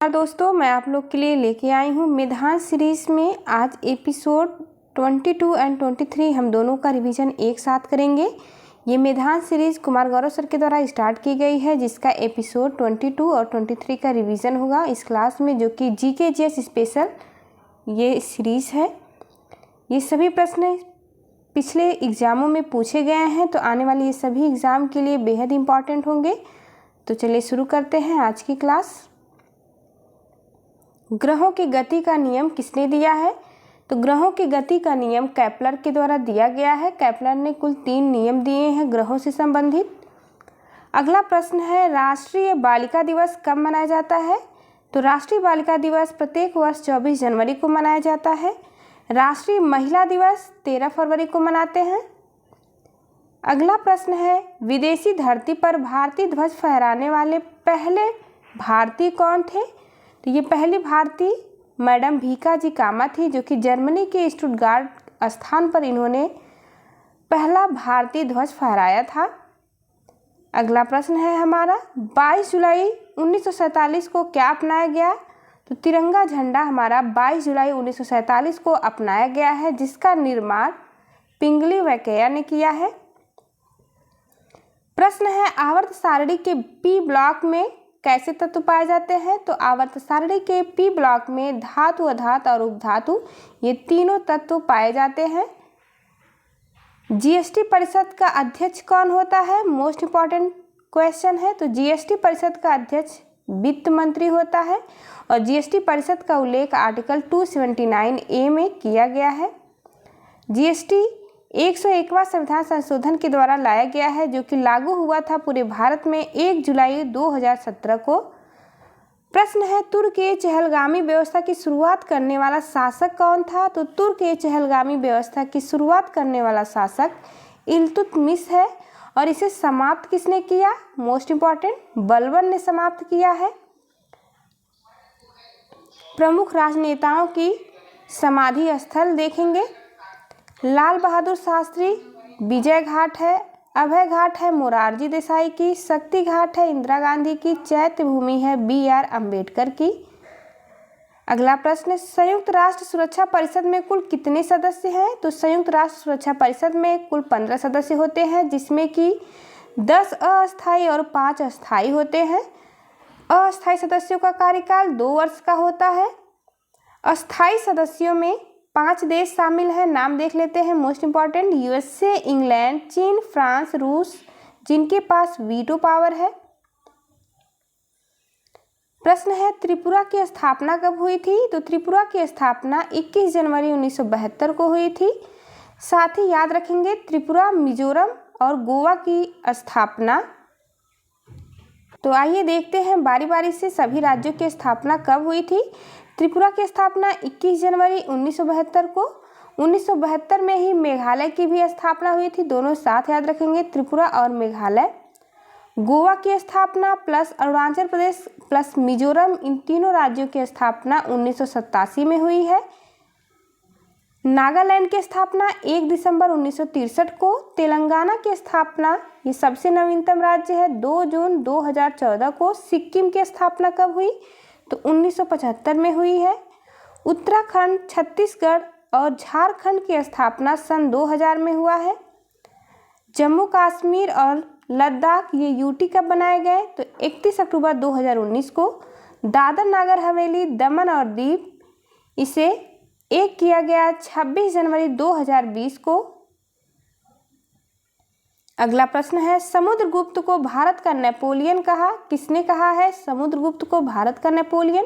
दोस्तों, मैं आप लोग के लिए लेके आई हूँ मेधांश सीरीज में आज एपिसोड 22 एंड 23 हम दोनों का रिवीजन एक साथ करेंगे। ये मेधांश सीरीज कुमार गौरव सर के द्वारा स्टार्ट की गई है, जिसका एपिसोड 22 और 23 का रिवीजन होगा इस क्लास में, जो कि जीके जीएस स्पेशल ये सीरीज़ है। ये सभी प्रश्न पिछले एग्ज़ामों में पूछे गए हैं, तो आने वाले ये सभी एग्ज़ाम के लिए बेहद इम्पॉर्टेंट होंगे। तो चलिए शुरू करते हैं आज की क्लास। ग्रहों की गति का नियम किसने दिया है? तो ग्रहों की गति का नियम केपलर के द्वारा दिया गया है। केपलर ने कुल 3 नियम दिए हैं ग्रहों से संबंधित। अगला प्रश्न है, राष्ट्रीय बालिका दिवस कब मनाया जाता है? तो राष्ट्रीय बालिका दिवस प्रत्येक वर्ष 24 जनवरी को मनाया जाता है। राष्ट्रीय महिला दिवस 13 फरवरी को मनाते हैं। अगला प्रश्न है, विदेशी धरती पर भारतीय ध्वज फहराने वाले पहले भारतीय कौन थे? तो ये पहली भारतीय मैडम भीखा जी कामा थी, जो कि जर्मनी के स्टुटगार्ट स्थान पर इन्होंने पहला भारतीय ध्वज फहराया था। अगला प्रश्न है हमारा, 22 जुलाई 1947 को क्या अपनाया गया? तो तिरंगा झंडा हमारा 22 जुलाई 1947 को अपनाया गया है, जिसका निर्माण पिंगली वेंकैया ने किया है। प्रश्न है, आवर्त सारणी के पी ब्लॉक में कैसे तत्व पाए जाते हैं? तो आवर्त सारणी के पी ब्लॉक में धातु, अधातु और उपधातु ये तीनों तत्व पाए जाते हैं। जीएसटी परिषद का अध्यक्ष कौन होता है? मोस्ट इम्पॉर्टेंट क्वेश्चन है। तो जीएसटी परिषद का अध्यक्ष वित्त मंत्री होता है, और जीएसटी परिषद का उल्लेख आर्टिकल 279A में किया गया है। जीएसटी 101वां संविधान संशोधन के द्वारा लाया गया है, जो कि लागू हुआ था पूरे भारत में 1 जुलाई 2017 को। प्रश्न है, तुर्क-ए-चहलगामी व्यवस्था की शुरुआत करने वाला शासक कौन था? तो तुर्क-ए-चहलगामी व्यवस्था की शुरुआत करने वाला शासक इल्तुतमिश है, और इसे समाप्त किसने किया? मोस्ट इम्पॉर्टेंट, बलबन ने समाप्त किया है। प्रमुख राजनेताओं की समाधि स्थल देखेंगे। लाल बहादुर शास्त्री विजय घाट है, अभय घाट है मोरारजी देसाई की, शक्ति घाट है इंदिरा गांधी की, चैत्य भूमि है BR अम्बेडकर की। अगला प्रश्न, संयुक्त राष्ट्र सुरक्षा परिषद में कुल कितने सदस्य हैं? तो संयुक्त राष्ट्र सुरक्षा परिषद में कुल 15 सदस्य होते हैं, जिसमें कि 10 अस्थायी और 5 अस्थायी होते हैं। अस्थायी सदस्यों का कार्यकाल 2 वर्ष का होता है। अस्थायी सदस्यों में 5 देश शामिल हैं, नाम देख लेते हैं मोस्ट इम्पॉर्टेंट, USA, इंग्लैंड, चीन, फ्रांस, रूस, जिनके पास वीटो पावर है। प्रश्न है, त्रिपुरा की स्थापना कब हुई थी? तो त्रिपुरा की स्थापना 21 जनवरी 1972 को हुई थी। साथ ही याद रखेंगे त्रिपुरा, मिजोरम और गोवा की स्थापना। तो आइए देखते हैं बारी बारी से सभी राज्यों की स्थापना कब हुई थी। त्रिपुरा की स्थापना 21 जनवरी 1972 को। 1972 में ही मेघालय की भी स्थापना हुई थी, दोनों साथ याद रखेंगे, त्रिपुरा और मेघालय। गोवा की स्थापना प्लस अरुणाचल प्रदेश प्लस मिजोरम, इन तीनों राज्यों की स्थापना 1987 में हुई है। नागालैंड की स्थापना 1 दिसंबर 1963 को। तेलंगाना की स्थापना, ये सबसे नवीनतम राज्य है, 2 जून 2014 को। सिक्किम की स्थापना कब हुई? तो 1975 में हुई है। उत्तराखंड, छत्तीसगढ़ और झारखंड की स्थापना सन 2000 में हुआ है। जम्मू कश्मीर और लद्दाख ये यूटी कब बनाए गए? तो 31 अक्टूबर 2019 को। दादर नागर हवेली, दमन और दीव, इसे एक किया गया 26 जनवरी 2020 को। अगला प्रश्न है, समुद्रगुप्त को भारत का नेपोलियन कहा, किसने कहा है समुद्रगुप्त को भारत का नेपोलियन?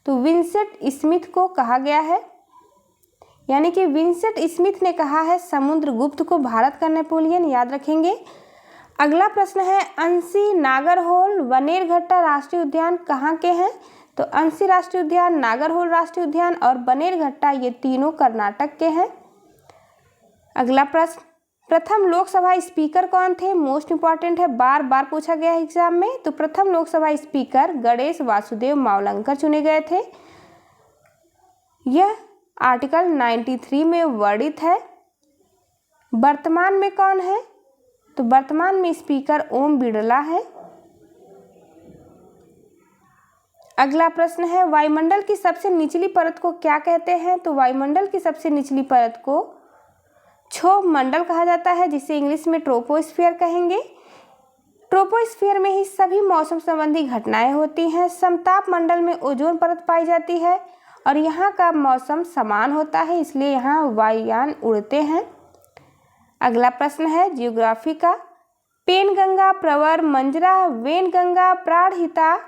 तो विंसेंट स्मिथ को कहा गया है, यानी कि विंसेंट स्मिथ ने कहा है समुद्रगुप्त को भारत का नेपोलियन, याद रखेंगे। अगला प्रश्न है, अंशी, नागरहोल, बनेरघट्टा राष्ट्रीय उद्यान कहाँ के हैं? तो अंशी राष्ट्रीय उद्यान, नागरहोल राष्ट्रीय उद्यान और बनेरघट्टा ये तीनों कर्नाटक के हैं। अगला प्रश्न, प्रथम लोकसभा स्पीकर कौन थे? मोस्ट इम्पॉर्टेंट है, बार बार पूछा गया है एग्जाम में। तो प्रथम लोकसभा स्पीकर गणेश वासुदेव मावलंकर चुने गए थे। यह आर्टिकल 93 में वर्णित है। वर्तमान में कौन है? तो वर्तमान में स्पीकर ओम बिड़ला है। अगला प्रश्न है वायुमंडल की सबसे निचली परत को क्या कहते हैं? तो वायुमंडल की सबसे निचली परत को क्षोभ मंडल कहा जाता है, जिसे इंग्लिश में ट्रोपोस्फियर कहेंगे। ट्रोपोस्फियर में ही सभी मौसम संबंधी घटनाएं होती हैं। समताप मंडल में ओजोन परत पाई जाती है और यहाँ का मौसम समान होता है, इसलिए यहाँ वायुयान उड़ते हैं। अगला प्रश्न है जियोग्राफी का। पेनगंगा, प्रवर, मंजरा, वेनगंगा, प्राणहिता,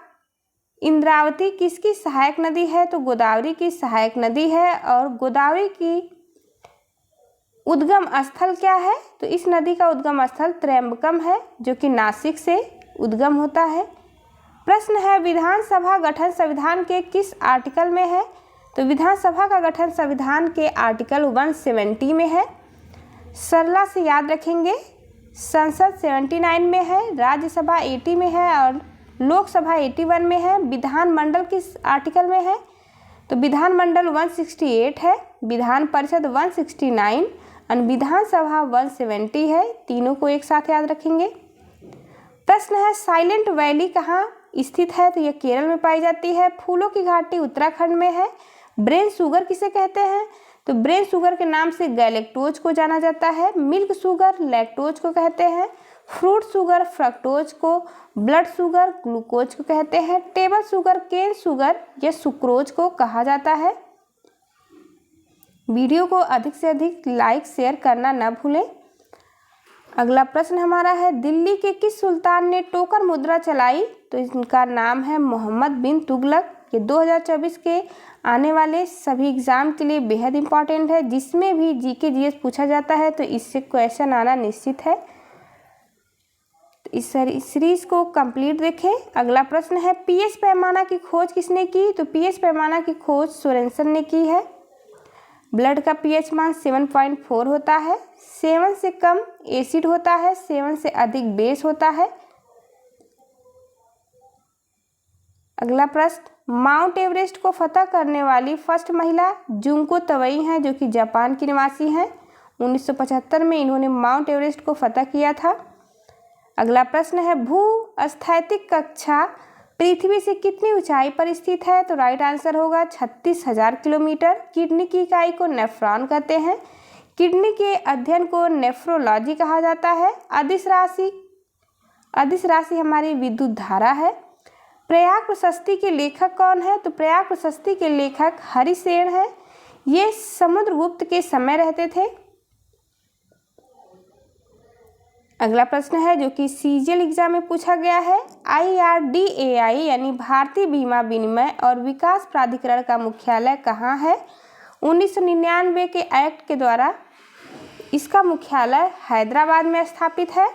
इंद्रावती किसकी सहायक नदी है? तो गोदावरी की सहायक नदी है। और गोदावरी की उद्गम स्थल क्या है? तो इस नदी का उद्गम स्थल त्र्यंबकम है, जो कि नासिक से उद्गम होता है। प्रश्न है विधानसभा गठन संविधान के किस आर्टिकल में है? तो विधानसभा का गठन संविधान के आर्टिकल 170 में है। सरला से याद रखेंगे, संसद 79 में है, राज्यसभा 80 में है और लोकसभा 81 में है। विधानमंडल किस आर्टिकल में है? तो विधानमंडल 168 है, विधान परिषद 169 और विधानसभा 170 है। तीनों को एक साथ याद रखेंगे। प्रश्न है साइलेंट वैली कहाँ स्थित है? तो यह केरल में पाई जाती है। फूलों की घाटी उत्तराखंड में है। ब्रेन शुगर किसे कहते हैं? तो ब्रेन शुगर के नाम से गैलेक्टोज को जाना जाता है। मिल्क शुगर लैक्टोज को कहते हैं। फ्रूट शुगर फ्रक्टोज को, ब्लड शुगर ग्लूकोज को कहते हैं। टेबल शुगर केन शुगर या सुक्रोज को कहा जाता है। वीडियो को अधिक से अधिक लाइक शेयर करना न भूलें। अगला प्रश्न हमारा है दिल्ली के किस सुल्तान ने टोकर मुद्रा चलाई? तो इनका नाम है मोहम्मद बिन तुगलक। ये 2024 के आने वाले सभी एग्जाम के लिए बेहद इंपॉर्टेंट है। जिसमें भी जीके जीएस पूछा जाता है तो इससे क्वेश्चन आना निश्चित है। तो इस सीरीज को कंप्लीट देखें। अगला प्रश्न है पीएच पैमाना की खोज किसने की? तो पीएच पैमाना की खोज सोरेनसन ने की है। ब्लड का पीएच मान 7.4 होता है। 7 से कम एसिड होता है, 7 से अधिक बेस होता है। अगला प्रश्न माउंट एवरेस्ट को फतह करने वाली फर्स्ट महिला जुंको तवई हैं, जो कि जापान की निवासी हैं। 1975 में इन्होंने माउंट एवरेस्ट को फतह किया था। अगला प्रश्न है भूस्थैतिक कक्षा पृथ्वी से कितनी ऊंचाई पर स्थित है? तो राइट आंसर होगा 36,000 किलोमीटर। किडनी की इकाई को नेफ्रॉन कहते हैं। किडनी के अध्ययन को नेफ्रोलॉजी कहा जाता है। अदिश राशि हमारी विद्युत धारा है। प्रयाग प्रशस्ति के लेखक कौन है? तो प्रयाग प्रशस्ति के लेखक हरिसेन है। ये समुद्रगुप्त के समय रहते थे। अगला प्रश्न है जो कि सीजीएल एग्जाम में पूछा गया है। IRDAI यानी भारतीय बीमा विनिमय और विकास प्राधिकरण का मुख्यालय कहाँ है? 1999 के एक्ट के द्वारा इसका मुख्यालय हैदराबाद में स्थापित है।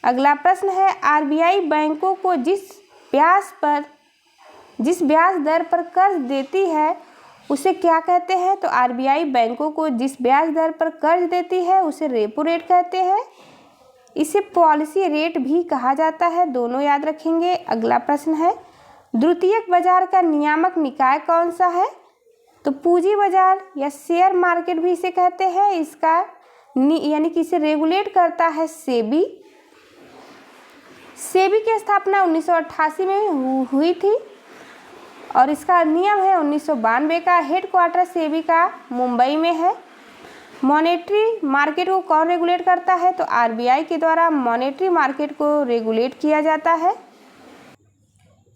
अगला प्रश्न है आरबीआई बैंकों को जिस ब्याज दर पर कर्ज देती है उसे क्या कहते हैं? तो आरबीआई बैंकों को जिस ब्याज दर पर कर्ज देती है उसे रेपो रेट कहते हैं। इसे पॉलिसी रेट भी कहा जाता है, दोनों याद रखेंगे। अगला प्रश्न है द्वितीयक बाजार का नियामक निकाय कौन सा है? तो पूंजी बाजार या शेयर मार्केट भी इसे कहते हैं। इसका यानी कि इसे रेगुलेट करता है सेबी। सेबी की स्थापना 1988 में हुई थी और इसका नियम है 1992 का। हेडक्वार्टर सेबी का मुंबई में है। मॉनेटरी मार्केट को कौन रेगुलेट करता है? तो आरबीआई के द्वारा मॉनेटरी मार्केट को रेगुलेट किया जाता है।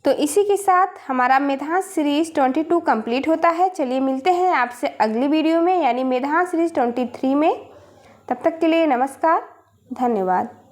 तो इसी के साथ हमारा मेधांश सीरीज 22 कंप्लीट होता है। चलिए मिलते हैं आपसे अगली वीडियो में यानी मेधांश सीरीज 23 में। तब तक के लिए नमस्कार, धन्यवाद।